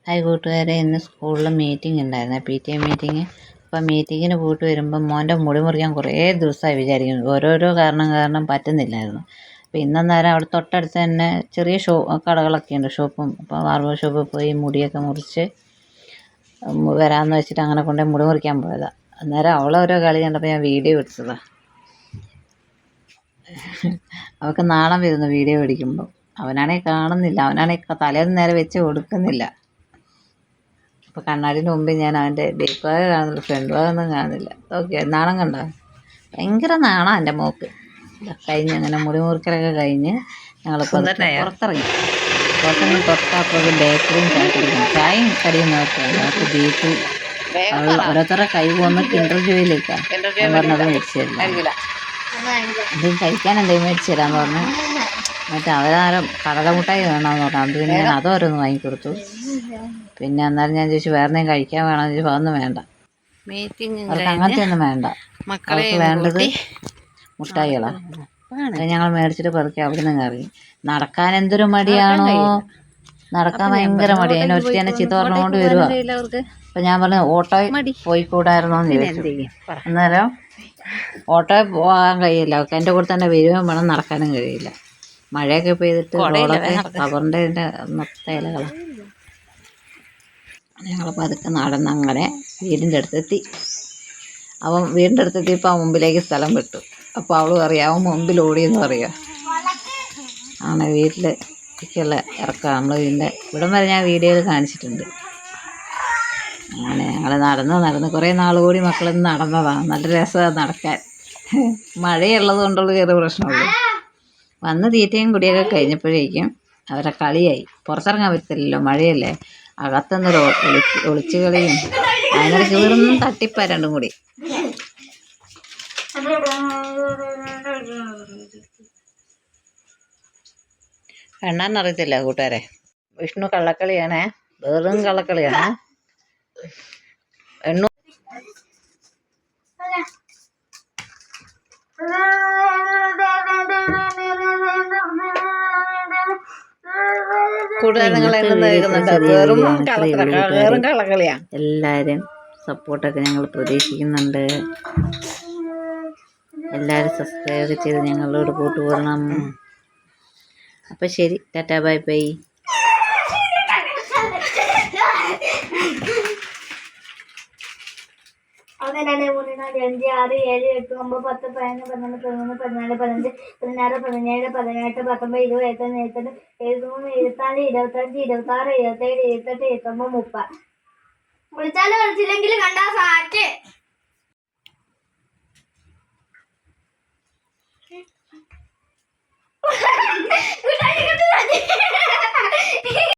Hi കൂട്ടുകാരെ, ഇന്ന് സ്കൂളിൽ മീറ്റിംഗ് ഉണ്ടായിരുന്നു, PTA മീറ്റിംഗ്. അപ്പം മീറ്റിങ്ങിന് പോയിട്ട് വരുമ്പം മോൻ്റെ മുടി മുറിക്കാൻ കുറേ ദിവസമായി വിചാരിക്കുന്നു. ഓരോരോ കാരണം പറ്റുന്നില്ലായിരുന്നു. അപ്പോൾ ഇന്നേരം അവിടെ തൊട്ടടുത്ത് തന്നെ ചെറിയ കടകളൊക്കെ ഉണ്ട്, ഷോപ്പും. അപ്പോൾ ബാർബർ ഷോപ്പിൽ പോയി മുടിയൊക്കെ മുറിച്ച് വരാമെന്ന് വെച്ചിട്ട് അങ്ങനെ കൊണ്ടുപോയി മുടി മുറിക്കാൻ പോയതാണ്. അന്നേരം അവളോരോ കളി കണ്ടപ്പോൾ ഞാൻ വീഡിയോ എടുത്തതാണ്. അവൾക്ക് നാണം വരുന്നു വീഡിയോ പിടിക്കുമ്പോൾ. അവനാണെങ്കിൽ കാണുന്നില്ല, അവനാണെങ്കിൽ തലേന്ന് നേരെ വെച്ച് കൊടുക്കുന്നില്ല. അപ്പോൾ കണ്ണാടിൻ്റെ മുമ്പിൽ ഞാൻ അവൻ്റെ ബേക്ക് ഭാഗം കാണുന്നില്ല, ഫ്രണ്ട് ഭാഗമൊന്നും കാണുന്നില്ല. ഓക്കെ, നാണം കണ്ടോ? ഭയങ്കര നാണം എൻ്റെ മോക്ക്. കഴിഞ്ഞ് അങ്ങനെ മുടി മുറിക്കലൊക്കെ കഴിഞ്ഞ് ഞങ്ങൾ പുറത്തിറങ്ങി തൊട്ടപ്പോൾ ബേക്കറിയും ചായ കുടിക്കണം. ചായയും കടിയും നോക്കുകയാണ്. അവർക്ക് ബീറ്റ് ഓരോരുത്തരുടെ കൈ പോകുന്ന കിൻഡർ ജോയിലേക്കാണ്. ഞാൻ പറഞ്ഞത് മേടിച്ചു തരില്ല, എന്തെങ്കിലും കഴിക്കാൻ എന്തെങ്കിലും മേടിച്ചു തരാമെന്ന് പറഞ്ഞു. മറ്റേ അവരാരും കടലമുട്ടായി വേണമെന്ന് പറഞ്ഞു. അത് പിന്നെ ഞാൻ അതോരോന്ന് വാങ്ങിക്കൊടുത്തു. പിന്നെ അന്നേരം ഞാൻ ചോദിച്ചു വേറെ എന്തെങ്കിലും കഴിക്കാൻ വേണമെന്ന് ചോദിച്ചു. അതൊന്നും വേണ്ട, അവർക്ക് അങ്ങനത്തെ ഒന്നും വേണ്ട. അവർക്ക് വേണ്ടത് മുട്ടായികളാണ്. അത് ഞങ്ങൾ മേടിച്ചിട്ട് പെറുക്കി അവിടെ നിന്ന് ഇറങ്ങി. നടക്കാൻ എന്തൊരു മടിയാണോ, നടക്കാൻ ഭയങ്കര മടി. അതിന് ഒറ്റ തന്നെ ചീത്ത പറഞ്ഞുകൊണ്ട് വരുവാ. അപ്പം ഞാൻ പറഞ്ഞു ഓട്ടോയിൽ പോയിക്കൂടായിരുന്നോ എന്ന് ചോദിച്ചു. അന്നേരം ഓട്ടോയിൽ പോകാൻ കഴിയില്ല, അവർക്ക് എൻ്റെ കൂടെ തന്നെ വരുകയും വേണം, നടക്കാനും കഴിയില്ല. മഴയൊക്കെ പെയ്തിട്ട് റോഡൊക്കെ റബ്ബറിൻ്റെ മൊത്ത ഇലകളാണ്. ഞങ്ങൾ പതുക്കെ നടന്ന് അങ്ങനെ വീടിൻ്റെ അടുത്തെത്തി. അവൻ വീടിൻ്റെ അടുത്തെത്തിയപ്പോൾ അവൻ മുമ്പിലേക്ക് സ്ഥലം വിട്ടു. അപ്പോൾ അവൾ പറയാം അവൻ മുമ്പിൽ ഓടിയെന്ന് പറയുക. അങ്ങനെ വീട്ടിലേക്കുള്ള ഇറക്കാം. നമ്മൾ വീടിൻ്റെ ഇവിടം വരെ ഞാൻ വീഡിയോയിൽ കാണിച്ചിട്ടുണ്ട്. അങ്ങനെ ഞങ്ങൾ നടന്ന് കുറേ നാൾ കൂടി മക്കളൊന്ന് നടന്നതാണ്. നല്ല രസമാണ് നടക്കാൻ. മഴയുള്ളത് കൊണ്ടുള്ള ചെറിയ പ്രശ്നമുള്ളൂ. വന്ന് തീറ്റയും കുടിയൊക്കെ കഴിഞ്ഞപ്പോഴേക്കും അവരെ കളിയായി. പുറത്തിറങ്ങാൻ പറ്റില്ലല്ലോ, മഴയല്ലേ. അകത്തുനിന്നൊരു ഒളിച്ചു കളിയും അതിനിടയ്ക്ക് വെറും തട്ടിപ്പാ രണ്ടും കൂടി. എണ്ണാൻ അറിയത്തില്ല കൂട്ടുകാരെ. വിഷ്ണു കള്ളക്കളിയാണേ, വെറും കള്ളക്കളിയാണ്. എണ്ണു എല്ലാവരും സപ്പോർട്ടൊക്കെ ഞങ്ങൾ പ്രതീക്ഷിക്കുന്നുണ്ട്. എല്ലാവരും സബ്സ്ക്രൈബ് ചെയ്ത് ഞങ്ങളോട് കൂട്ടുകൂടണം. അപ്പം ശരി, ടാറ്റാ ബൈ ബൈ. ഒന്ന് 2 3 4 5 6 7 8 9 10 11 12 13 14 15 16 17 18 19 20 21 23 24 25 26 27 28 29 30. വിളിച്ചാലും വിളിച്ചില്ലെങ്കിൽ കണ്ടാ സാറ്റ്.